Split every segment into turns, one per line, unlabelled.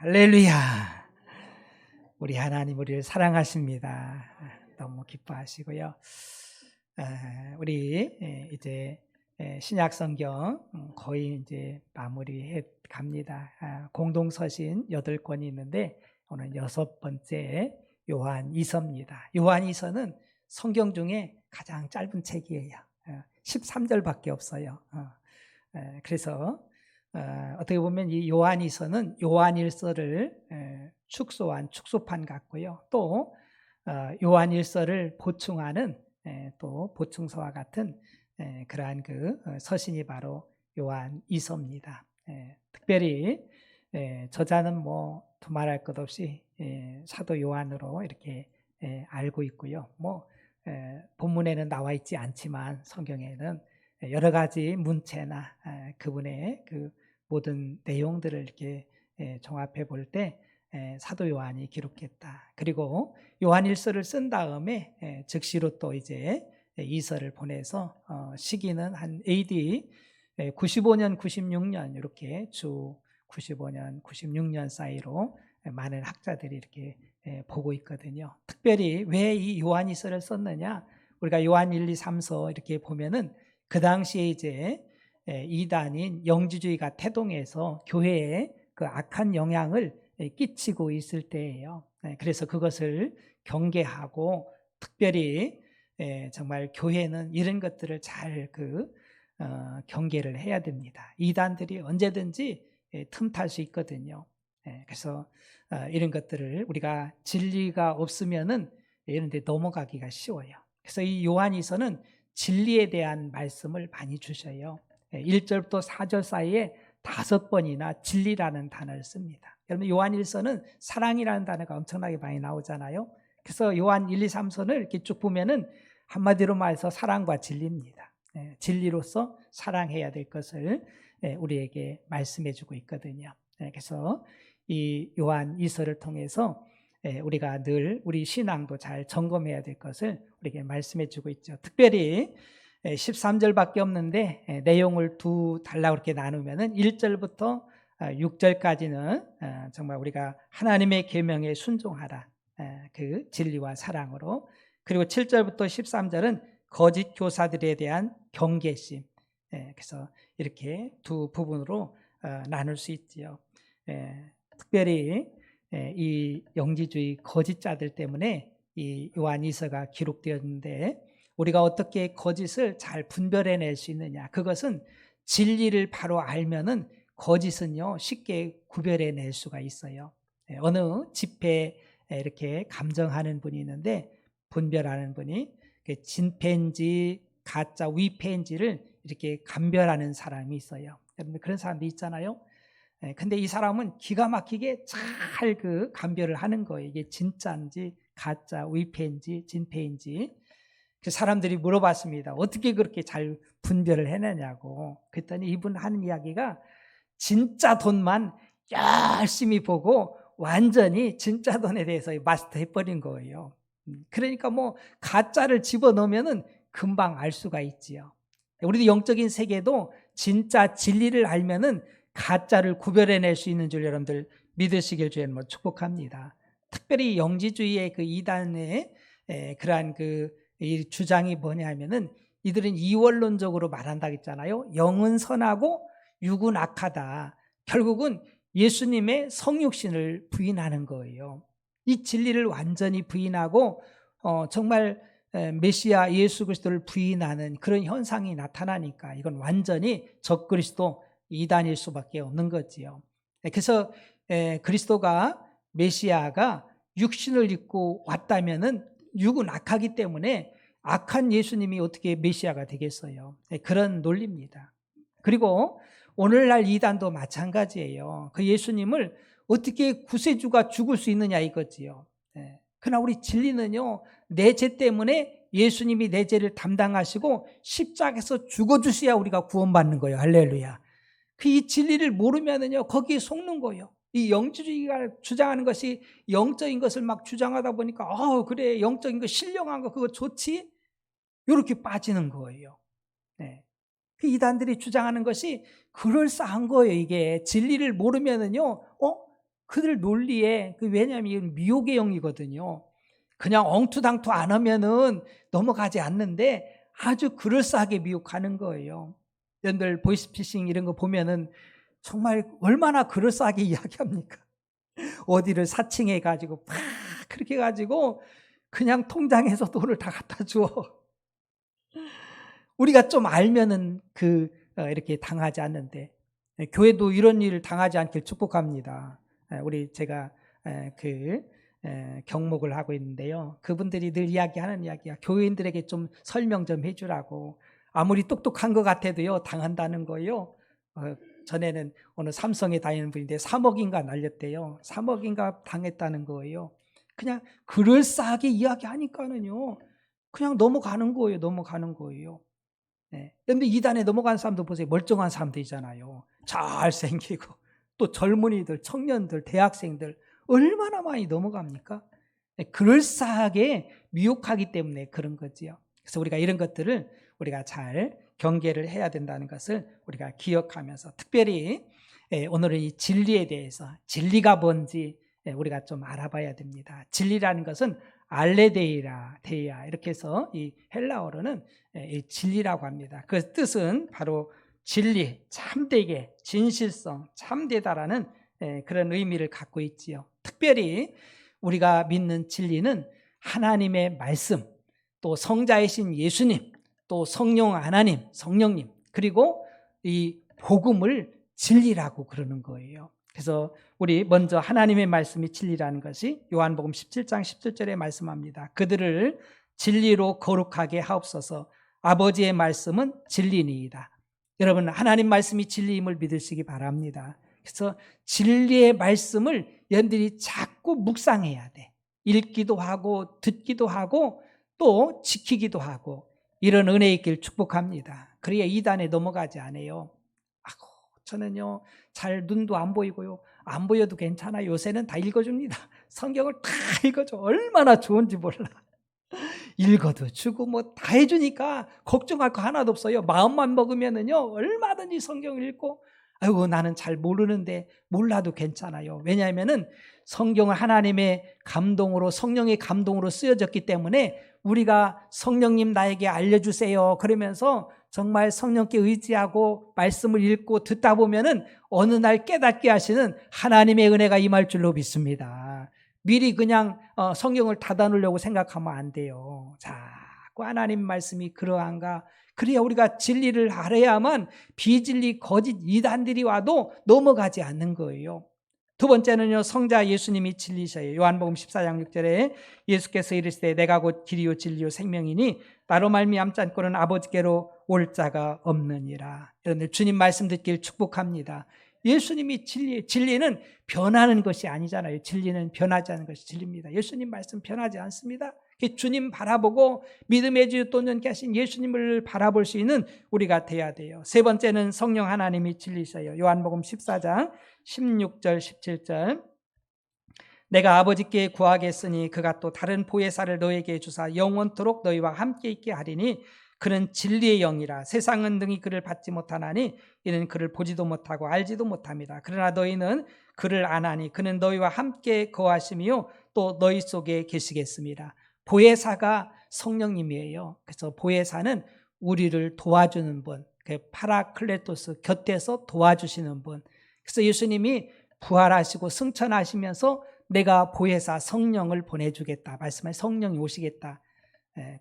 할렐루야. 우리 하나님 우리를 사랑하십니다. 너무 기뻐하시고요. 우리 이제 신약 성경 거의 이제 마무리해 갑니다. 공동서신 8권이 있는데 오늘 6번째 요한이서입니다. 요한이서는 성경 중에 가장 짧은 책이에요. 13절밖에 없어요. 그래서 어떻게 보면 이 요한이서는 요한일서를 축소한 축소판 같고요. 또 요한일서를 보충하는 또 보충서와 같은 그러한 그 서신이 바로 요한이서입니다. 특별히 저자는 뭐 두말할 것 없이 사도 요한으로 이렇게 알고 있고요. 뭐 본문에는 나와 있지 않지만 성경에는 여러 가지 문체나 그분의 그 모든 내용들을 이렇게 종합해 볼 때 사도 요한이 기록했다. 그리고 요한일서를 쓴 다음에 즉시로 또 이제 이서를 보내서 시기는 한 AD 95년, 96년 이렇게 주 95년, 96년 사이로 많은 학자들이 이렇게 보고 있거든요. 특별히 왜 이 요한이서를 썼느냐? 우리가 요한 1, 2, 3서 이렇게 보면은 그 당시에 이제 이단인 영지주의가 태동해서 교회에 그 악한 영향을 끼치고 있을 때예요. 그래서 그것을 경계하고 특별히 정말 교회는 이런 것들을 잘 경계를 해야 됩니다. 이단들이 언제든지 틈탈 수 있거든요. 그래서 이런 것들을 우리가 진리가 없으면은 이런 데 넘어가기가 쉬워요. 그래서 이 요한이서는 진리에 대한 말씀을 많이 주셔요. 1절부터 4절 사이에 5번이나 진리라는 단어를 씁니다. 여러분 요한일서는 사랑이라는 단어가 엄청나게 많이 나오잖아요. 그래서 요한 1, 2, 3서는 이렇게 쭉 보면은 한마디로 말해서 사랑과 진리입니다. 진리로서 사랑해야 될 것을 우리에게 말씀해 주고 있거든요. 그래서 이 요한 이서를 통해서 우리가 늘 우리 신앙도 잘 점검해야 될 것을 우리에게 말씀해 주고 있죠. 특별히 13절밖에 없는데 내용을 두 단락으로 이렇게 나누면은 1절부터 6절까지는 정말 우리가 하나님의 계명에 순종하라, 그 진리와 사랑으로, 그리고 7절부터 13절은 거짓 교사들에 대한 경계심. 그래서 이렇게 두 부분으로 나눌 수 있지요. 특별히 이 영지주의 거짓자들 때문에 이 요한이서가 기록되었는데 우리가 어떻게 거짓을 잘 분별해낼 수 있느냐? 그것은 진리를 바로 알면은 거짓은요 쉽게 구별해낼 수가 있어요. 어느 집회 이렇게 감정하는 분이 있는데 분별하는 분이 진패인지 가짜 위패인지를 이렇게 감별하는 사람이 있어요. 여러분 그런 사람도 있잖아요. 근데 이 사람은 기가 막히게 잘 감별을 하는 거예요. 이게 진짜인지 가짜 위패인지 진패인지. 그 사람들이 물어봤습니다. 어떻게 그렇게 잘 분별을 해내냐고. 그랬더니 이분 하는 이야기가 진짜 돈만 열심히 보고 완전히 진짜 돈에 대해서 마스터해버린 거예요. 그러니까 뭐 가짜를 집어넣으면은 금방 알 수가 있지요. 우리도 영적인 세계도 진짜 진리를 알면은 가짜를 구별해낼 수 있는 줄 여러분들 믿으시길 주님 축복합니다. 특별히 영지주의의 그 이단의 그러한 이 주장이 뭐냐면은 이들은 이원론적으로 말한다 했잖아요. 영은 선하고 육은 악하다. 결국은 예수님의 성육신을 부인하는 거예요. 이 진리를 완전히 부인하고 정말 메시아 예수 그리스도를 부인하는 그런 현상이 나타나니까 이건 완전히 적그리스도 이단일 수밖에 없는 거지요. 그래서 그리스도가 메시아가 육신을 입고 왔다면은 육은 악하기 때문에 악한 예수님이 어떻게 메시아가 되겠어요? 그런 논리입니다. 그리고 오늘날 이단도 마찬가지예요. 그 예수님을 어떻게 구세주가 죽을 수 있느냐 이거지요. 그러나 우리 진리는요, 내 죄 때문에 예수님이 내 죄를 담당하시고 십자가에서 죽어주셔야 우리가 구원받는 거예요. 할렐루야. 이 진리를 모르면은요, 거기에 속는 거예요. 이 영지주의가 주장하는 것이 영적인 것을 막 주장하다 보니까, 그래, 영적인 거, 신령한 거, 그거 좋지? 이렇게 빠지는 거예요. 그 이단들이 주장하는 것이 그럴싸한 거예요, 이게. 진리를 모르면은요, 그들 논리에 왜냐하면 이건 미혹의 영이거든요. 그냥 엉투당투 안 하면은 넘어가지 않는데 아주 그럴싸하게 미혹하는 거예요. 여러분들 보이스피싱 이런 거 보면은 정말 얼마나 그럴싸하게 이야기합니까? 어디를 사칭해 가지고 팍 그렇게 가지고 그냥 통장에서 돈을 다 갖다 줘. 우리가 좀 알면은 이렇게 당하지 않는데, 교회도 이런 일을 당하지 않길 축복합니다. 우리 제가 경목을 하고 있는데요. 그분들이 늘 이야기하는 이야기야. 교회인들에게 좀 설명 좀 해주라고. 아무리 똑똑한 것 같아도요, 당한다는 거예요. 전에는 어느 삼성에 다니는 분인데 3억인가 날렸대요. 3억인가 당했다는 거예요. 그냥 그럴싸하게 이야기하니까는요, 그냥 넘어가는 거예요. 넘어가는 거예요. 그런데 이단에 넘어간 사람도 보세요. 멀쩡한 사람들이잖아요. 잘생기고 또 젊은이들, 청년들, 대학생들 얼마나 많이 넘어갑니까? 그럴싸하게 미혹하기 때문에 그런 거지요. 그래서 우리가 이런 것들을 우리가 잘 경계를 해야 된다는 것을 우리가 기억하면서, 특별히 오늘은 이 진리에 대해서, 진리가 뭔지 우리가 좀 알아봐야 됩니다. 진리라는 것은 알레데이라 데이아 이렇게 해서 이 헬라어로는 진리라고 합니다. 그 뜻은 바로 진리, 참되게, 진실성, 참되다라는 그런 의미를 갖고 있지요. 특별히 우리가 믿는 진리는 하나님의 말씀, 또 성자이신 예수님, 또 성령 하나님, 성령님, 그리고 이 복음을 진리라고 그러는 거예요. 그래서 우리 먼저 하나님의 말씀이 진리라는 것이 요한복음 17장 17절에 말씀합니다. 그들을 진리로 거룩하게 하옵소서. 아버지의 말씀은 진리니이다. 여러분, 하나님 말씀이 진리임을 믿으시기 바랍니다. 그래서 진리의 말씀을 여러분들이 자꾸 묵상해야 돼. 읽기도 하고 듣기도 하고 또 지키기도 하고, 이런 은혜 있길 축복합니다. 그래야 이단에 넘어가지 않아요. 아고, 저는요 잘 눈도 안 보이고요, 안 보여도 괜찮아. 요새는 다 읽어줍니다. 성경을 다 읽어줘. 얼마나 좋은지 몰라. 읽어도 주고 뭐 다 해주니까 걱정할 거 하나도 없어요. 마음만 먹으면은요 얼마든지 성경 읽고, 아이고 나는 잘 모르는데 몰라도 괜찮아요. 왜냐하면은 성경은 하나님의 감동으로, 성령의 감동으로 쓰여졌기 때문에 우리가 성령님 나에게 알려주세요 그러면서 정말 성령께 의지하고 말씀을 읽고 듣다 보면은 어느 날 깨닫게 하시는 하나님의 은혜가 임할 줄로 믿습니다. 미리 그냥 성경을 닫아놓으려고 생각하면 안 돼요. 자꾸 하나님 말씀이 그러한가, 그래야 우리가 진리를 알아야만 비진리, 거짓, 이단들이 와도 넘어가지 않는 거예요. 두 번째는요, 성자 예수님이 진리셔요. 요한복음 14장 6절에 예수께서 이르시되 내가 곧 길이요 진리요 생명이니 나로 말미암지 않고는 아버지께로 올 자가 없느니라. 여러분들 주님 말씀 듣길 축복합니다. 예수님이 진리는 변하는 것이 아니잖아요. 진리는 변하지 않는 것이 진리입니다. 예수님 말씀 변하지 않습니다. 주님 바라보고 믿음의 주 또 연케 하신 예수님을 바라볼 수 있는 우리가 돼야 돼요. 세 번째는 성령 하나님이 진리셔요. 요한복음 14장 16절 17절 내가 아버지께 구하겠으니 그가 또 다른 보혜사를 너에게 주사 영원토록 너희와 함께 있게 하리니 그는 진리의 영이라. 세상은 능히 그를 받지 못하나니 이는 그를 보지도 못하고 알지도 못합니다. 그러나 너희는 그를 아나니 그는 너희와 함께 거하시며 또 너희 속에 계시겠습니다. 보혜사가 성령님이에요. 그래서 보혜사는 우리를 도와주는 분, 파라클레토스, 곁에서 도와주시는 분. 그래서 예수님이 부활하시고 승천하시면서 내가 보혜사 성령을 보내주겠다 말씀하신 성령이 오시겠다.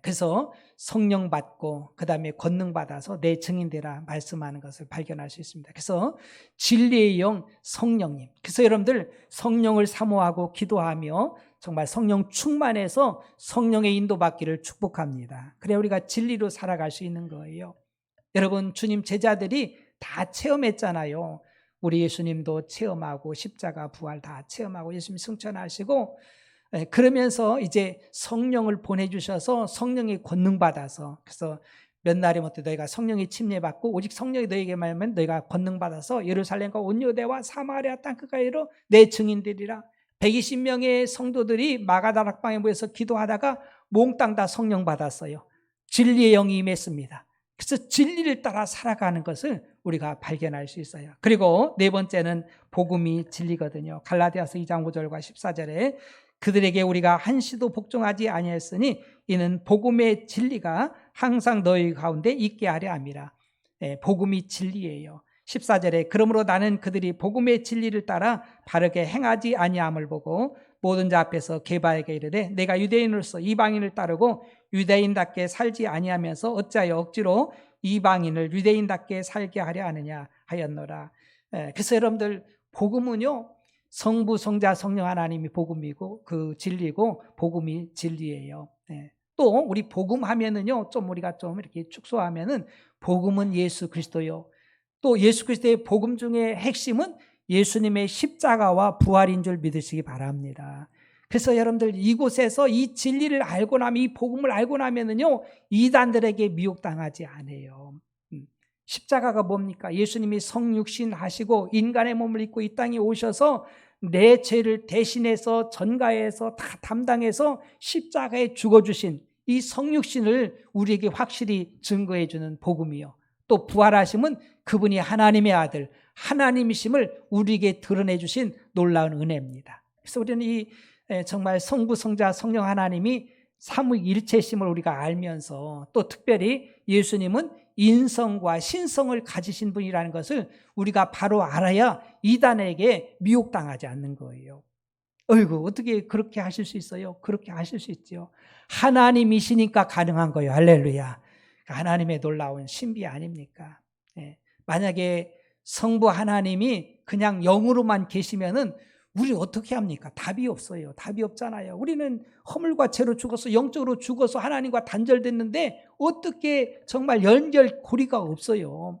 그래서 성령 받고 그 다음에 권능 받아서 내 증인 되라 말씀하는 것을 발견할 수 있습니다. 그래서 진리의 영 성령님, 그래서 여러분들 성령을 사모하고 기도하며 정말 성령 충만해서 성령의 인도받기를 축복합니다. 그래야 우리가 진리로 살아갈 수 있는 거예요. 여러분, 주님 제자들이 다 체험했잖아요. 우리 예수님도 체험하고 십자가 부활 다 체험하고 예수님 승천하시고, 그러면서 이제 성령을 보내주셔서 성령의 권능 받아서, 그래서 몇 날이 못해 너희가 성령의 침례받고 오직 성령이 너희에게만 하면 너희가 권능 받아서 예루살렘과 온 유대와 사마리아 땅 끝까지로 내 증인되리라. 120명의 성도들이 마가다락방에 모여서 기도하다가 몽땅 다 성령 받았어요. 진리의 영이 임했습니다. 그래서 진리를 따라 살아가는 것을 우리가 발견할 수 있어요. 그리고 네 번째는 복음이 진리거든요. 갈라디아서 2장 5절과 14절에 그들에게 우리가 한시도 복종하지 아니했으니 이는 복음의 진리가 항상 너희 가운데 있게 하려 함이라. 복음이 진리예요. 14절에 그러므로 나는 그들이 복음의 진리를 따라 바르게 행하지 아니함을 보고 모든 자 앞에서 게바에게 이르되 내가 유대인으로서 이방인을 따르고 유대인답게 살지 아니하면서 어찌하여 억지로 이방인을 유대인답게 살게 하려 하느냐 하였노라. 그래서 여러분들 복음은요, 성부, 성자, 성령 하나님이 복음이고 그 진리고 복음이 진리예요. 또 우리 복음 하면은요, 좀 우리가 좀 이렇게 축소하면은 복음은 예수 그리스도요. 또 예수 그리스도의 복음 중에 핵심은 예수님의 십자가와 부활인 줄 믿으시기 바랍니다. 그래서 여러분들 이곳에서 이 진리를 알고 나면, 이 복음을 알고 나면은요, 이단들에게 미혹당하지 않아요. 십자가가 뭡니까? 예수님이 성육신 하시고 인간의 몸을 입고 이 땅에 오셔서 내 죄를 대신해서 전가해서 다 담당해서 십자가에 죽어주신 이 성육신을 우리에게 확실히 증거해 주는 복음이요. 또 부활하심은 그분이 하나님의 아들, 하나님이심을 우리에게 드러내 주신 놀라운 은혜입니다. 그래서 우리는 이 정말 성부, 성자, 성령 하나님이 삼위일체심을 우리가 알면서 또 특별히 예수님은 인성과 신성을 가지신 분이라는 것을 우리가 바로 알아야 이단에게 미혹당하지 않는 거예요. 어이구, 어떻게 그렇게 하실 수 있어요? 그렇게 하실 수 있죠. 하나님이시니까 가능한 거예요. 할렐루야. 하나님의 놀라운 신비 아닙니까? 만약에 성부 하나님이 그냥 영으로만 계시면은 우리 어떻게 합니까? 답이 없어요. 답이 없잖아요. 우리는 허물과 죄로 죽어서 영적으로 죽어서 하나님과 단절됐는데 어떻게 정말 연결고리가 없어요.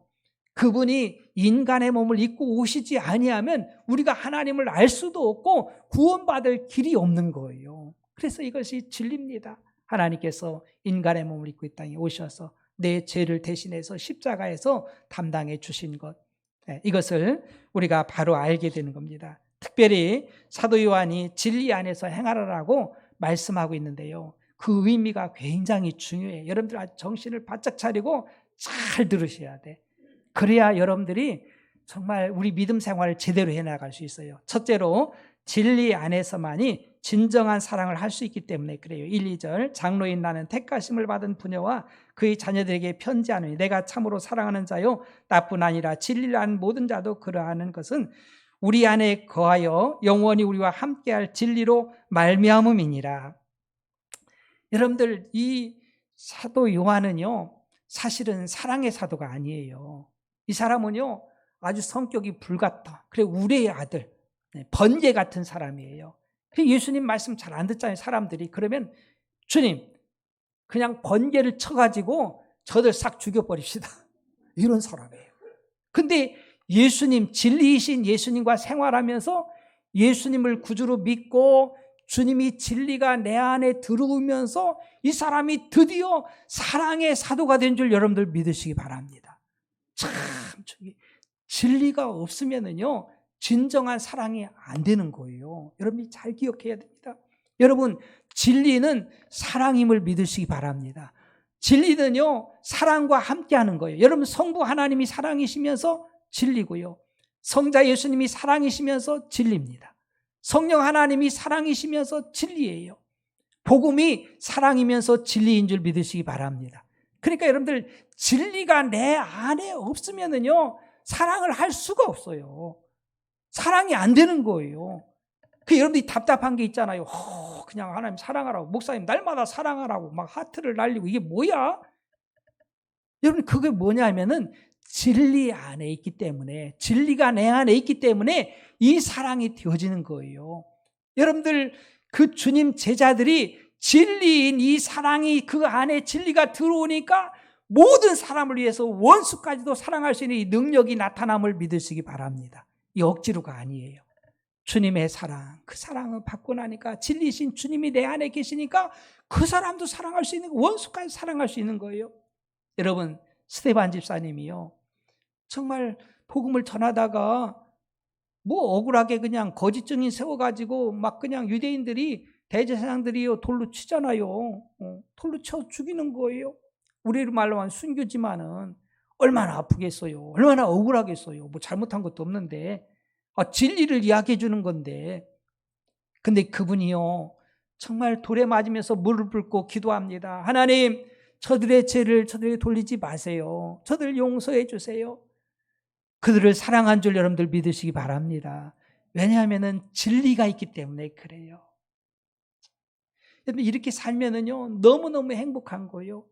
그분이 인간의 몸을 입고 오시지 아니하면 우리가 하나님을 알 수도 없고 구원받을 길이 없는 거예요. 그래서 이것이 진리입니다. 하나님께서 인간의 몸을 입고 이 땅에 오셔서 내 죄를 대신해서 십자가에서 담당해 주신 것, 이것을 우리가 바로 알게 되는 겁니다. 특별히 사도 요한이 진리 안에서 행하라고 말씀하고 있는데요, 그 의미가 굉장히 중요해요. 여러분들 정신을 바짝 차리고 잘 들으셔야 돼. 그래야 여러분들이 정말 우리 믿음 생활을 제대로 해나갈 수 있어요. 첫째로 진리 안에서만이 진정한 사랑을 할 수 있기 때문에 그래요. 1, 2절 장로인 나는 택하심을 받은 부녀와 그의 자녀들에게 편지하노니 내가 참으로 사랑하는 자요 나뿐 아니라 진리를 아는 모든 자도 그러하는 것은 우리 안에 거하여 영원히 우리와 함께할 진리로 말미암음이니라. 여러분들 이 사도 요한은요 사실은 사랑의 사도가 아니에요. 이 사람은요 아주 성격이 불같다. 그래 우리의 아들, 번개 같은 사람이에요. 예수님 말씀 잘 안 듣잖아요. 사람들이. 그러면 주님 그냥 번개를 쳐가지고 저들 싹 죽여버립시다. 이런 사람이에요. 근데 예수님, 진리이신 예수님과 생활하면서 예수님을 구주로 믿고 주님이 진리가 내 안에 들어오면서 이 사람이 드디어 사랑의 사도가 된 줄 여러분들 믿으시기 바랍니다. 참 진리가 없으면은요 진정한 사랑이 안 되는 거예요. 여러분이 잘 기억해야 됩니다. 여러분 진리는 사랑임을 믿으시기 바랍니다. 진리는요 사랑과 함께하는 거예요. 여러분 성부 하나님이 사랑이시면서 진리고요, 성자 예수님이 사랑이시면서 진리입니다. 성령 하나님이 사랑이시면서 진리예요. 복음이 사랑이면서 진리인 줄 믿으시기 바랍니다. 그러니까 여러분들 진리가 내 안에 없으면은요 사랑을 할 수가 없어요. 사랑이 안 되는 거예요. 여러분들이 답답한 게 있잖아요. 그냥 하나님 사랑하라고, 목사님 날마다 사랑하라고 막 하트를 날리고 이게 뭐야? 여러분 그게 뭐냐면은 진리 안에 있기 때문에, 진리가 내 안에 있기 때문에 이 사랑이 되어지는 거예요. 여러분들 그 주님 제자들이 진리인 이 사랑이 그 안에 진리가 들어오니까 모든 사람을 위해서 원수까지도 사랑할 수 있는 이 능력이 나타남을 믿으시기 바랍니다. 이 억지로가 아니에요. 주님의 사랑, 그 사랑을 받고 나니까 진리신 주님이 내 안에 계시니까 그 사람도 사랑할 수 있는, 원수까지 사랑할 수 있는 거예요. 여러분 스데반 집사님이요 정말 복음을 전하다가 뭐 억울하게 그냥 거짓 증인 세워가지고 막 그냥 유대인들이 대제사장들이요 돌로 치잖아요. 돌로 쳐 죽이는 거예요. 우리 말로 한 순교지만은 얼마나 아프겠어요. 얼마나 억울하겠어요. 뭐 잘못한 것도 없는데 진리를 이야기해 주는 건데, 근데 그분이요 정말 돌에 맞으면서 무릎을 꿇고 기도합니다. 하나님, 저들의 죄를 저들에게 돌리지 마세요. 저들을 용서해 주세요. 그들을 사랑한 줄 여러분들 믿으시기 바랍니다. 왜냐하면 진리가 있기 때문에 그래요. 이렇게 살면은요 너무너무 행복한 거예요.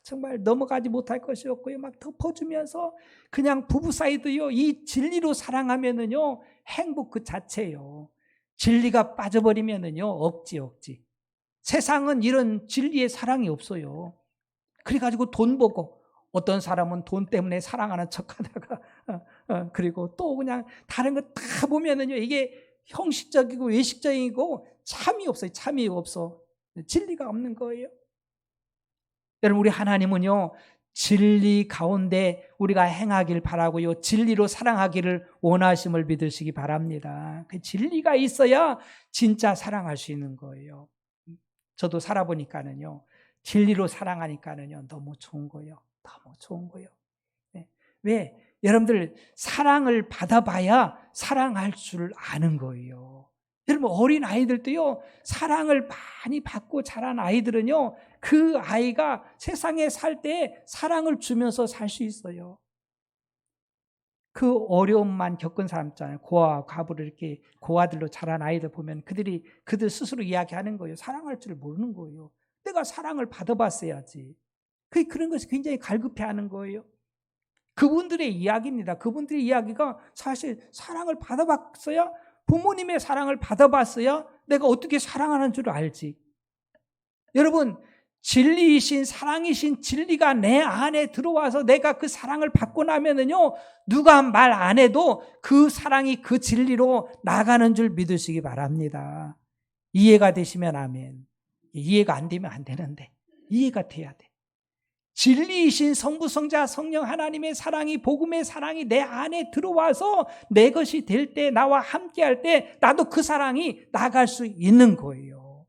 정말 넘어가지 못할 것이 없고요. 막 덮어주면서 그냥 부부 사이도요 이 진리로 사랑하면은요 행복 그 자체예요. 진리가 빠져버리면은요 억지. 세상은 이런 진리의 사랑이 없어요. 그래가지고 돈 보고 어떤 사람은 돈 때문에 사랑하는 척하다가 그리고 또 그냥 다른 거 다 보면은요 이게 형식적이고 외식적이고 참이 없어요. 참이 없어. 진리가 없는 거예요. 여러분, 우리 하나님은요 진리 가운데 우리가 행하길 바라고요 진리로 사랑하기를 원하심을 믿으시기 바랍니다. 그 진리가 있어야 진짜 사랑할 수 있는 거예요. 저도 살아보니까는요 진리로 사랑하니까는요 너무 좋은 거예요. 너무 좋은 거예요. 네. 왜? 여러분들 사랑을 받아봐야 사랑할 줄 아는 거예요. 여러분, 어린 아이들도요 사랑을 많이 받고 자란 아이들은요 그 아이가 세상에 살 때 사랑을 주면서 살 수 있어요. 그 어려움만 겪은 사람 있잖아요. 고아와 과부를 이렇게 고아들로 자란 아이들 보면 그들 스스로 이야기하는 거예요. 사랑할 줄 모르는 거예요. 내가 사랑을 받아봤어야지. 그런 것이 굉장히 갈급해하는 거예요. 그분들의 이야기입니다. 그분들의 이야기가 사실 사랑을 받아봤어야, 부모님의 사랑을 받아봤어야 내가 어떻게 사랑하는 줄 알지. 여러분, 진리이신 사랑이신 진리가 내 안에 들어와서 내가 그 사랑을 받고 나면은요 누가 말 안 해도 그 사랑이 그 진리로 나가는 줄 믿으시기 바랍니다. 이해가 되시면 아멘. 이해가 안 되면 안 되는데 이해가 돼야 돼. 진리이신 성부 성자 성령 하나님의 사랑이, 복음의 사랑이 내 안에 들어와서 내 것이 될 때, 나와 함께 할 때 나도 그 사랑이 나갈 수 있는 거예요.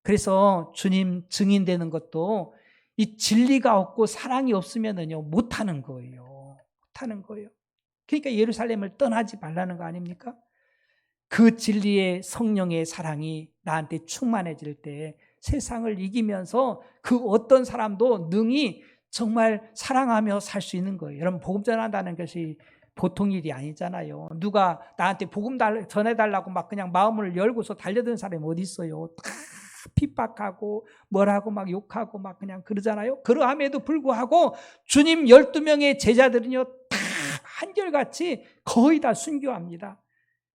그래서 주님 증인되는 것도 이 진리가 없고 사랑이 없으면은요 못하는 거예요. 못하는 거예요. 그러니까 예루살렘을 떠나지 말라는 거 아닙니까? 그 진리의 성령의 사랑이 나한테 충만해질 때 세상을 이기면서 그 어떤 사람도 능히 정말 사랑하며 살 수 있는 거예요. 여러분, 복음 전한다는 것이 보통 일이 아니잖아요. 누가 나한테 복음 전해달라고 막 그냥 마음을 열고서 달려드는 사람이 어디 있어요? 다 핍박하고 뭐라고 막 욕하고 막 그냥 그러잖아요. 그러함에도 불구하고 주님 12명의 제자들은요 다 한결같이 거의 다 순교합니다.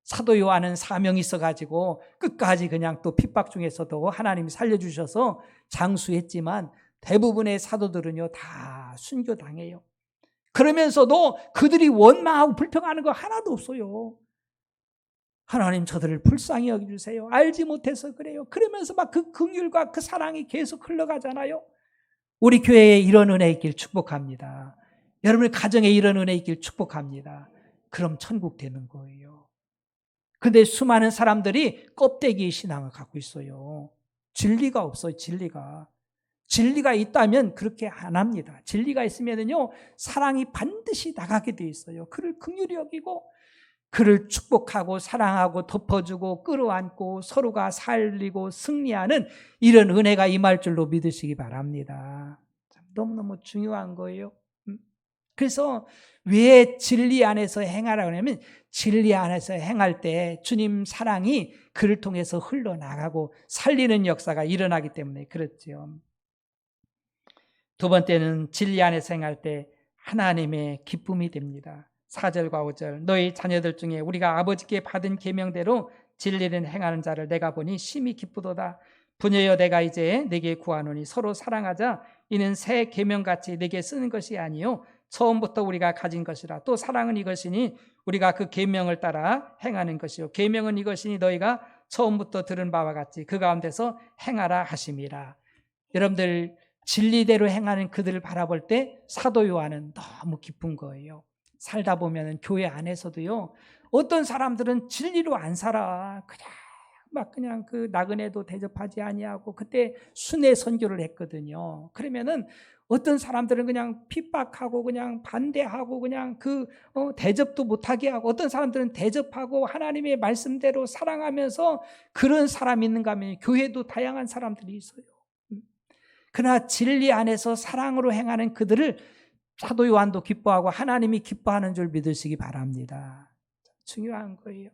사도 요한은 사명이 있어가지고 끝까지 그냥 또 핍박 중에서도 하나님이 살려주셔서 장수했지만 대부분의 사도들은요 다 순교당해요. 그러면서도 그들이 원망하고 불평하는 거 하나도 없어요. 하나님, 저들을 불쌍히 여겨주세요. 알지 못해서 그래요. 그러면서 막 그 긍휼과 그 사랑이 계속 흘러가잖아요. 우리 교회에 이런 은혜 있길 축복합니다. 여러분의 가정에 이런 은혜 있길 축복합니다. 그럼 천국 되는 거예요. 근데 수많은 사람들이 껍데기 신앙을 갖고 있어요. 진리가 없어요. 진리가 있다면 그렇게 안 합니다. 진리가 있으면요 사랑이 반드시 나가게 돼 있어요. 그를 긍휼히 여기고 그를 축복하고 사랑하고 덮어주고 끌어안고 서로가 살리고 승리하는 이런 은혜가 임할 줄로 믿으시기 바랍니다. 너무너무 중요한 거예요. 그래서 왜 진리 안에서 행하라고 하냐면 진리 안에서 행할 때 주님 사랑이 그를 통해서 흘러나가고 살리는 역사가 일어나기 때문에 그렇죠. 두 번째는 진리 안에서 행할 때 하나님의 기쁨이 됩니다. 4절과 5절, 너희 자녀들 중에 우리가 아버지께 받은 계명대로 진리를 행하는 자를 내가 보니 심히 기쁘도다. 부녀여, 내가 이제 네게 구하노니 서로 사랑하자. 이는 새 계명같이 네게 쓰는 것이 아니요 처음부터 우리가 가진 것이라. 또 사랑은 이것이니 우리가 그 계명을 따라 행하는 것이요 계명은 이것이니 너희가 처음부터 들은 바와 같이 그 가운데서 행하라 하심이라. 여러분들, 진리대로 행하는 그들을 바라볼 때 사도 요한은 너무 기쁜 거예요. 살다 보면 교회 안에서도요 어떤 사람들은 진리로 안 살아. 그냥 막 그냥 그 나그네도 대접하지 아니하고 그때 순회 선교를 했거든요. 그러면은 어떤 사람들은 그냥 핍박하고 그냥 반대하고 그냥 대접도 못하게 하고, 어떤 사람들은 대접하고 하나님의 말씀대로 사랑하면서 그런 사람이 있는가 하면 교회도 다양한 사람들이 있어요. 그러나 진리 안에서 사랑으로 행하는 그들을 사도 요한도 기뻐하고 하나님이 기뻐하는 줄 믿으시기 바랍니다. 중요한 거예요.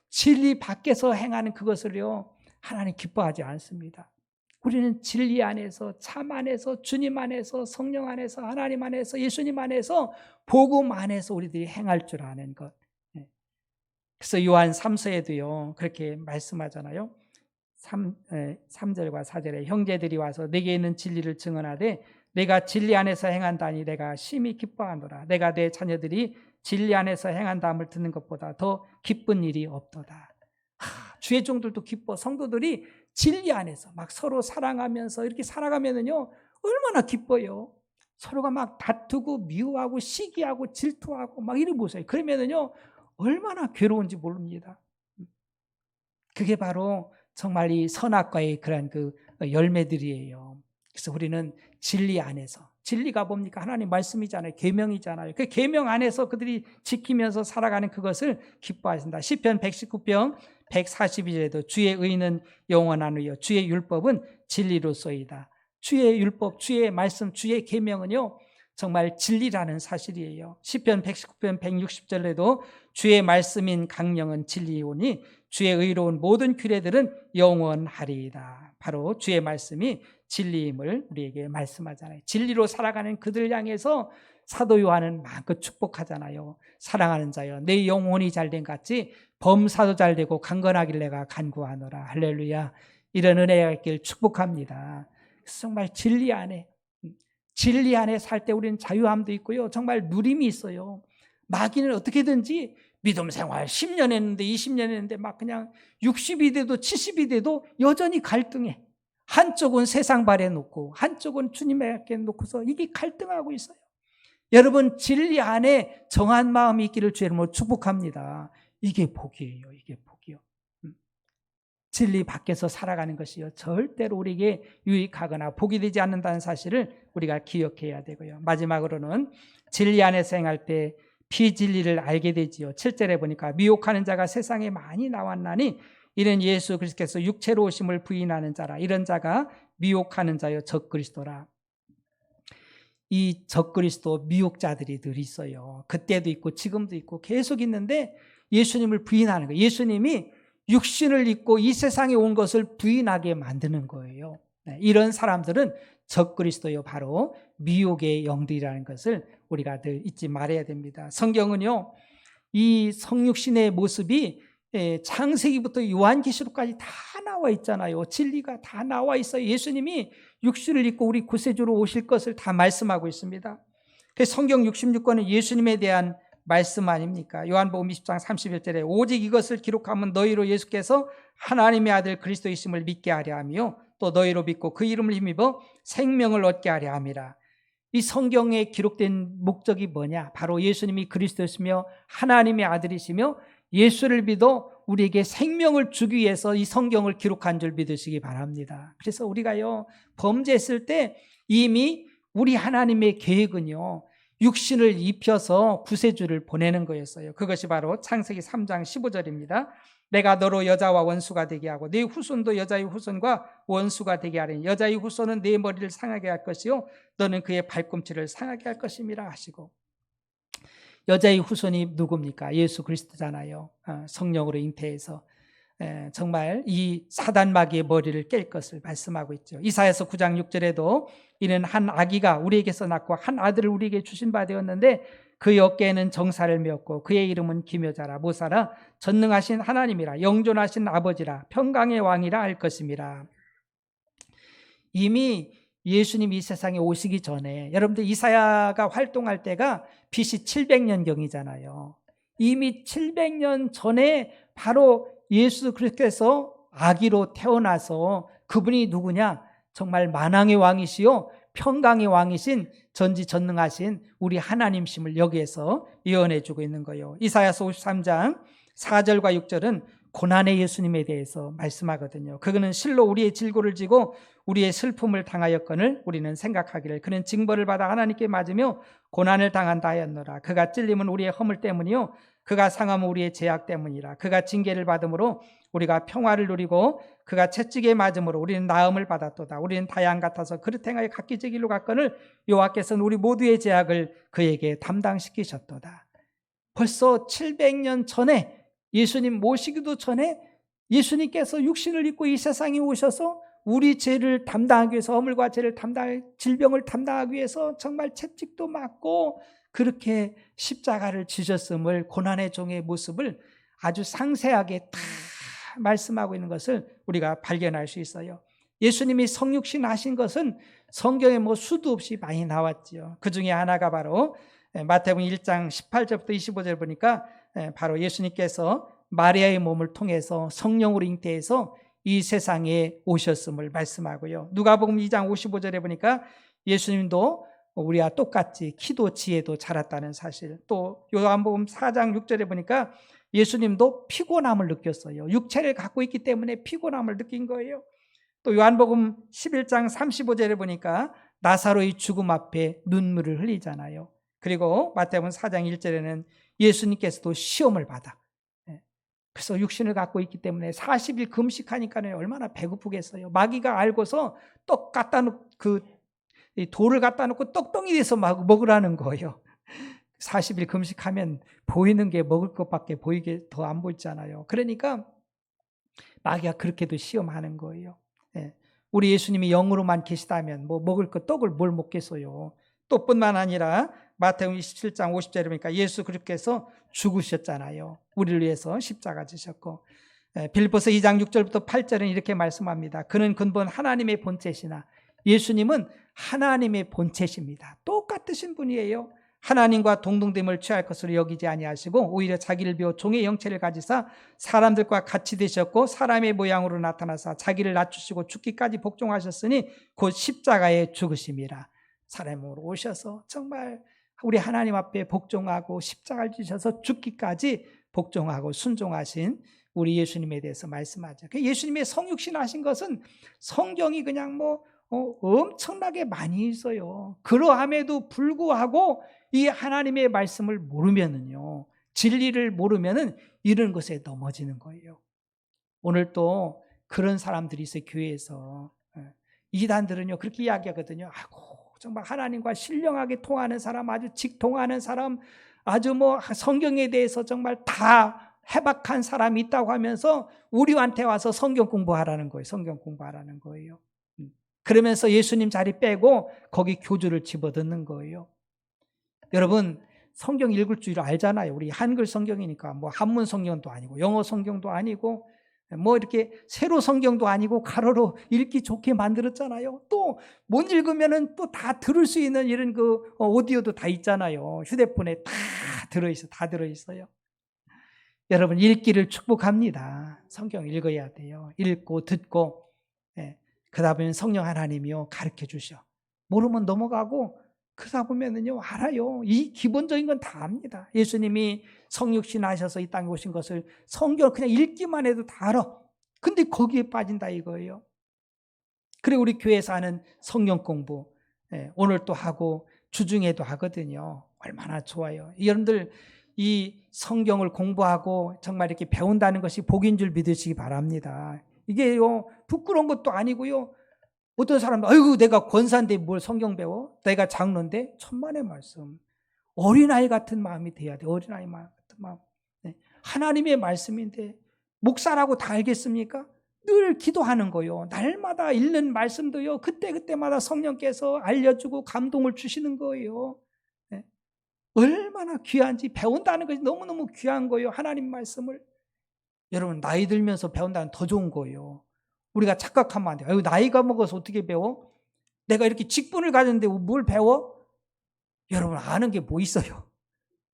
진리 밖에서 행하는 그것을요, 하나님 기뻐하지 않습니다. 우리는 진리 안에서, 참 안에서, 주님 안에서, 성령 안에서, 하나님 안에서, 예수님 안에서, 복음 안에서 우리들이 행할 줄 아는 것. 그래서 요한 3서에도요 그렇게 말씀하잖아요. 3절과 4절에 형제들이 와서 내게 있는 진리를 증언하되 내가 진리 안에서 행한다니 내가 심히 기뻐하노라. 내가 내 자녀들이 진리 안에서 행한다함을 듣는 것보다 더 기쁜 일이 없도다. 주의 종들도 기뻐. 성도들이 진리 안에서 막 서로 사랑하면서 이렇게 살아가면은요 얼마나 기뻐요. 서로가 막 다투고 미워하고 시기하고 질투하고 막 이래 보세요. 그러면은요 얼마나 괴로운지 모릅니다. 그게 바로 정말 이 선악과의 그런 그 열매들이에요. 그래서 우리는 진리 안에서, 진리가 뭡니까? 하나님 말씀이잖아요. 계명이잖아요. 그 계명 안에서 그들이 지키면서 살아가는 그것을 기뻐하신다. 시편 119편 142절에도 주의 의는 영원하노여 주의 율법은 진리로소이다. 주의 율법, 주의 말씀, 주의 계명은요 정말 진리라는 사실이에요. 시편 119편 160절에도 주의 말씀인 강령은 진리오니 주의 의로운 모든 규례들은 영원하리이다. 바로 주의 말씀이 진리임을 우리에게 말씀하잖아요. 진리로 살아가는 그들 향해서 사도 요한은 마음껏 축복하잖아요. 사랑하는 자여 내 영혼이 잘된 같이 범사도 잘되고 강건하길 내가 간구하노라. 할렐루야. 이런 은혜가 있길 축복합니다. 정말 진리 안에 살 때 우리는 자유함도 있고요. 정말 누림이 있어요. 마귀는 어떻게든지 믿음 생활 10년 했는데 20년 했는데 막 그냥 60이 돼도 70이 돼도 여전히 갈등해. 한쪽은 세상 발에 놓고 한쪽은 주님에게 놓고서 이게 갈등하고 있어요. 여러분 진리 안에 정한 마음이 있기를 주의 이름으로 축복합니다. 이게 복이에요. 이게 복이요. 진리 밖에서 살아가는 것이요 절대로 우리에게 유익하거나 복이 되지 않는다는 사실을 우리가 기억해야 되고요. 마지막으로는 진리 안에서 행할 때 비진리를 알게 되지요. 7절에 보니까 미혹하는 자가 세상에 많이 나왔나니 이는 예수 그리스도께서 육체로 오심을 부인하는 자라. 이런 자가 미혹하는 자요 적그리스도라. 이 적그리스도 미혹자들이 늘 있어요. 그때도 있고 지금도 있고 계속 있는데 예수님을 부인하는 거예요. 예수님이 육신을 입고 이 세상에 온 것을 부인하게 만드는 거예요. 이런 사람들은 적그리스도요 바로 미혹의 영들이라는 것을 우리가 늘 잊지 말아야 됩니다. 성경은요 이 성육신의 모습이 창세기부터 요한계시록까지 다 나와 있잖아요. 진리가 다 나와 있어요. 예수님이 육신을 입고 우리 구세주로 오실 것을 다 말씀하고 있습니다. 그래서 성경 66권은 예수님에 대한 말씀 아닙니까? 요한복음 20장 31절에 오직 이것을 기록하면 너희로 예수께서 하나님의 아들 그리스도이심을 믿게 하려 하며 또 너희로 믿고 그 이름을 힘입어 생명을 얻게 하려 함이라. 이 성경에 기록된 목적이 뭐냐? 바로 예수님이 그리스도이시며 하나님의 아들이시며 예수를 믿어 우리에게 생명을 주기 위해서 이 성경을 기록한 줄 믿으시기 바랍니다. 그래서 우리가요 범죄했을 때 이미 우리 하나님의 계획은요 육신을 입혀서 구세주를 보내는 거였어요. 그것이 바로 창세기 3장 15절입니다. 내가 너로 여자와 원수가 되게 하고 네 후손도 여자의 후손과 원수가 되게 하리니 여자의 후손은 네 머리를 상하게 할 것이요 너는 그의 발꿈치를 상하게 할 것임이라 하시고, 여자의 후손이 누굽니까? 예수 그리스도잖아요. 성령으로 잉태해서 정말 이 사단 마귀의 머리를 깰 것을 말씀하고 있죠. 이사야서 9장 6절에도 이는 한 아기가 우리에게서 낳고 한 아들을 우리에게 주신 바 되었는데 그의 어깨에는 정사를 메었고 그의 이름은 기묘자라 모사라 전능하신 하나님이라 영존하신 아버지라 평강의 왕이라 할 것임이라. 이미 예수님이 이 세상에 오시기 전에 여러분들 이사야가 활동할 때가 BC 700년경이잖아요. 이미 700년 전에 바로 예수 그리스도께서 아기로 태어나서 그분이 누구냐? 정말 만왕의 왕이시요 평강의 왕이신 전지전능하신 우리 하나님심을 여기에서 예언해 주고 있는 거예요. 이사야서 53장 4절과 6절은 고난의 예수님에 대해서 말씀하거든요. 그거는 실로 우리의 질고를 지고 우리의 슬픔을 당하였거늘 우리는 생각하기를 그는 징벌을 받아 하나님께 맞으며 고난을 당한다 하였노라. 그가 찔림은 우리의 허물 때문이요 그가 상함은 우리의 죄악 때문이라. 그가 징계를 받음으로 우리가 평화를 누리고 그가 채찍에 맞음으로 우리는 나음을 받았도다. 우리는 다양 같아서 그릇 행하여 각기 제 길로 갔거늘 여호와께서는 우리 모두의 죄악을 그에게 담당시키셨도다. 벌써 700년 전에 예수님 모시기도 전에 예수님께서 육신을 입고 이 세상에 오셔서 우리 죄를 담당하기 위해서 허물과 죄를 질병을 담당하기 위해서 정말 채찍도 맞고 그렇게 십자가를 지셨음을 고난의 종의 모습을 아주 상세하게 다 말씀하고 있는 것을 우리가 발견할 수 있어요. 예수님이 성육신 하신 것은 성경에 수도 없이 많이 나왔지요. 그 중에 하나가 바로 마태복음 1장 18절부터 25절 보니까 바로 예수님께서 마리아의 몸을 통해서 성령으로 잉태해서 이 세상에 오셨음을 말씀하고요. 누가복음 2장 55절에 보니까 예수님도 우리와 똑같이 키도 지혜도 자랐다는 사실, 또 요한복음 4장 6절에 보니까 예수님도 피곤함을 느꼈어요. 육체를 갖고 있기 때문에 피곤함을 느낀 거예요. 또 요한복음 11장 35절에 보니까 나사로의 죽음 앞에 눈물을 흘리잖아요. 그리고 마태복음 4장 1절에는 예수님께서도 시험을 받아. 그래서 육신을 갖고 있기 때문에 40일 금식하니까 얼마나 배고프겠어요. 마귀가 알고서 떡 갖다 놓고 돌을 갖다 놓고 떡덩이 돼서 막 먹으라는 거예요. 40일 금식하면 보이는 게 먹을 것밖에 보이게 더 안 보이잖아요. 그러니까 마귀가 그렇게도 시험하는 거예요. 우리 예수님이 영으로만 계시다면 먹을 것 떡을 뭘 먹겠어요. 또 뿐만 아니라 마태복음 27장 50절에 보니까 예수 그리스도께서 죽으셨잖아요. 우리를 위해서 십자가 지셨고, 빌립보서 2장 6절부터 8절은 이렇게 말씀합니다. 그는 근본 하나님의 본체시나, 예수님은 하나님의 본체십니다. 똑같으신 분이에요. 하나님과 동등됨을 취할 것으로 여기지 아니하시고 오히려 자기를 비워 종의 형체를 가지사 사람들과 같이 되셨고 사람의 모양으로 나타나사 자기를 낮추시고 죽기까지 복종하셨으니 곧 십자가에 죽으심이라. 사람으로 오셔서 정말 우리 하나님 앞에 복종하고 십자가를 지셔서 죽기까지 복종하고 순종하신 우리 예수님에 대해서 말씀하죠. 예수님의 성육신 하신 것은 성경이 그냥 엄청나게 많이 있어요. 그러함에도 불구하고 이 하나님의 말씀을 모르면은요, 진리를 모르면은 이런 것에 넘어지는 거예요. 오늘 또 그런 사람들이 있어요. 교회에서 이단들은요 그렇게 이야기하거든요. 정말 하나님과 신령하게 통하는 사람, 아주 직통하는 사람, 아주 성경에 대해서 정말 다 해박한 사람이 있다고 하면서 우리한테 와서 성경 공부하라는 거예요. 성경 공부하라는 거예요. 그러면서 예수님 자리 빼고 거기 교주를 집어넣는 거예요. 여러분, 성경 읽을 줄 알잖아요. 우리 한글 성경이니까 한문 성경도 아니고 영어 성경도 아니고 이렇게 세로 성경도 아니고 가로로 읽기 좋게 만들었잖아요. 또 못 읽으면은 또 다 들을 수 있는 이런 오디오도 다 있잖아요. 휴대폰에 다 들어있어요. 여러분, 읽기를 축복합니다. 성경 읽어야 돼요. 읽고 듣고, 그러다 보면 성령 하나님이요 가르쳐 주셔. 모르면 넘어가고, 그러다 보면은요 알아요. 이 기본적인 건 다 압니다. 예수님이 성육신 하셔서 이 땅에 오신 것을 성경 그냥 읽기만 해도 다 알아. 근데 거기에 빠진다 이거예요. 그리고 우리 교회에서 하는 성경 공부, 오늘 또 하고 주중에도 하거든요. 얼마나 좋아요. 여러분들 이 성경을 공부하고 정말 이렇게 배운다는 것이 복인 줄 믿으시기 바랍니다. 이게요 부끄러운 것도 아니고요. 어떤 사람은 아이고 내가 권사인데 뭘 성경 배워? 내가 장로인데? 천만의 말씀. 어린아이 같은 마음이 돼야 돼. 어린아이 같은 마음. 하나님의 말씀인데 목사라고 다 알겠습니까? 늘 기도하는 거요. 날마다 읽는 말씀도요. 그때마다 성령께서 알려주고 감동을 주시는 거예요. 얼마나 귀한지, 배운다는 것이 너무너무 귀한 거예요. 하나님 말씀을. 여러분, 나이 들면서 배운다는 더 좋은 거예요. 우리가 착각하면 안 돼요. 나이가 먹어서 어떻게 배워? 내가 이렇게 직분을 가졌는데 뭘 배워? 여러분, 아는 게 뭐 있어요?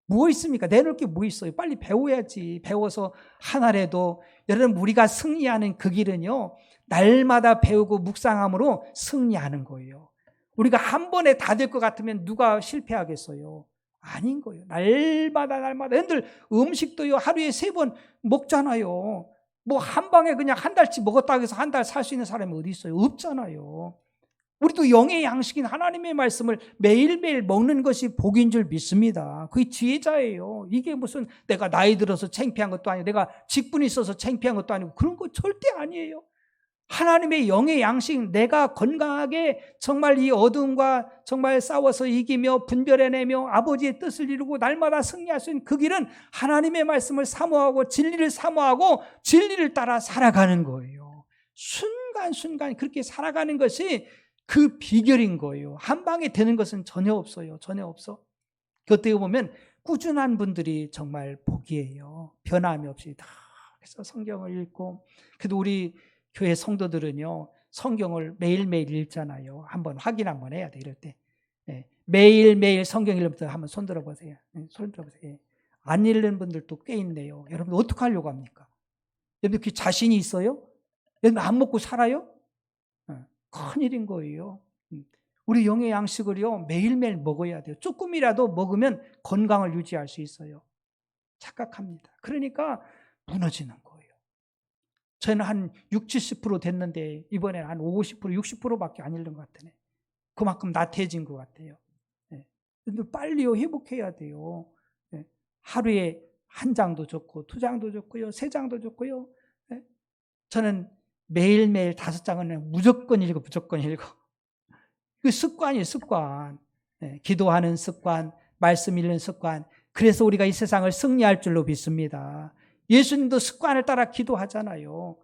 뭐 있습니까? 내놓을 게 뭐 있어요? 빨리 배워야지. 배워서 하나라도. 여러분, 우리가 승리하는 그 길은요, 날마다 배우고 묵상함으로 승리하는 거예요. 우리가 한 번에 다 될 것 같으면 누가 실패하겠어요? 아닌 거예요. 날마다. 여러분들 음식도요, 하루에 3번 먹잖아요. 뭐 한 방에 그냥 한 달치 먹었다고 해서 한 달 살 수 있는 사람이 어디 있어요? 없잖아요. 우리도 영의 양식인 하나님의 말씀을 매일매일 먹는 것이 복인 줄 믿습니다. 그게 지혜자예요. 이게 무슨 내가 나이 들어서 창피한 것도 아니고 내가 직분이 있어서 창피한 것도 아니고 그런 거 절대 아니에요. 하나님의 영의 양식, 내가 건강하게 정말 이 어둠과 정말 싸워서 이기며 분별해내며 아버지의 뜻을 이루고 날마다 승리할 수 있는 그 길은 하나님의 말씀을 사모하고 진리를 사모하고 진리를 따라 살아가는 거예요. 순간순간 그렇게 살아가는 것이 그 비결인 거예요. 한 방에 되는 것은 전혀 없어요. 전혀 없어. 어떻게 보면 꾸준한 분들이 정말 복이에요. 변함이 없이 다 그래서 성경을 읽고, 그래도 우리 교회 성도들은요, 성경을 매일매일 읽잖아요. 한번 확인 한번 해야 돼, 이럴 때. 네. 매일매일 성경 읽는 분들 한번 손 들어보세요. 손 들어보세요. 안 읽는 분들도 꽤 있네요. 여러분, 어떻게 하려고 합니까? 여러분, 그 자신이 있어요? 여러분, 안 먹고 살아요? 큰일인 거예요. 우리 영의 양식을요, 매일매일 먹어야 돼요. 조금이라도 먹으면 건강을 유지할 수 있어요. 착각합니다. 그러니까 무너지는 거예요. 저는 한 60, 70% 됐는데 이번에는 한 50%, 60%밖에 안 잃는 것 같네. 그만큼 나태해진 것 같아요. 근데 빨리요 회복해야 돼요. 하루에 한 장도 좋고, 두 장도 좋고요, 세 장도 좋고요. 저는 매일매일 5장은 무조건 읽어, 무조건 읽어. 그 습관이에요, 습관. 기도하는 습관, 말씀 읽는 습관. 그래서 우리가 이 세상을 승리할 줄로 믿습니다. 예수님도 습관을 따라 기도하잖아요.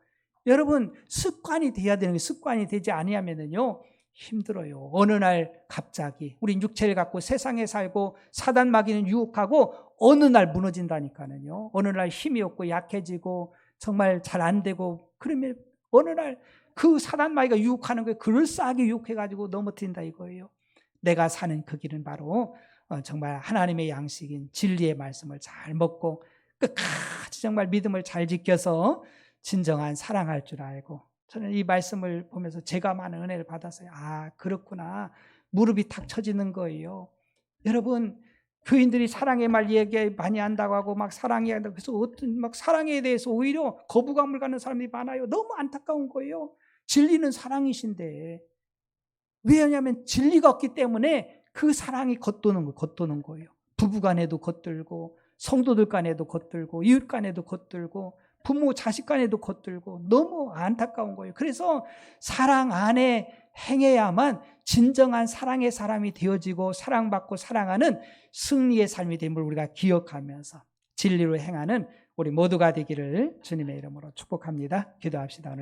여러분, 습관이 돼야 되는 게, 습관이 되지 아니하면은요 힘들어요. 어느 날 갑자기 우리 육체를 갖고 세상에 살고 사단 마귀는 유혹하고 어느 날 무너진다니까요. 어느 날 힘이 없고 약해지고 정말 잘 안 되고, 그러면 어느 날 그 사단 마귀가 유혹하는 거에 그럴싸하게 유혹해가지고 넘어뜨린다 이거예요. 내가 사는 그 길은 바로 정말 하나님의 양식인 진리의 말씀을 잘 먹고 끝까지 정말 믿음을 잘 지켜서 진정한 사랑할 줄 알고, 저는 이 말씀을 보면서 제가 많은 은혜를 받았어요. 아, 그렇구나. 무릎이 탁 쳐지는 거예요. 여러분, 교인들이 사랑의 말 얘기 많이 한다고 하고 막 사랑해야 한다고 해서 어떤 막 사랑에 대해서 오히려 거부감을 갖는 사람들이 많아요. 너무 안타까운 거예요. 진리는 사랑이신데. 왜냐하면 진리가 없기 때문에 그 사랑이 겉도는 거예요. 부부 간에도 겉들고, 성도들 간에도 겉들고, 이웃 간에도 겉들고, 부모 자식 간에도 겉들고, 너무 안타까운 거예요. 그래서 사랑 안에 행해야만 진정한 사랑의 사람이 되어지고 사랑받고 사랑하는 승리의 삶이 됨을 우리가 기억하면서 진리로 행하는 우리 모두가 되기를 주님의 이름으로 축복합니다. 기도합시다.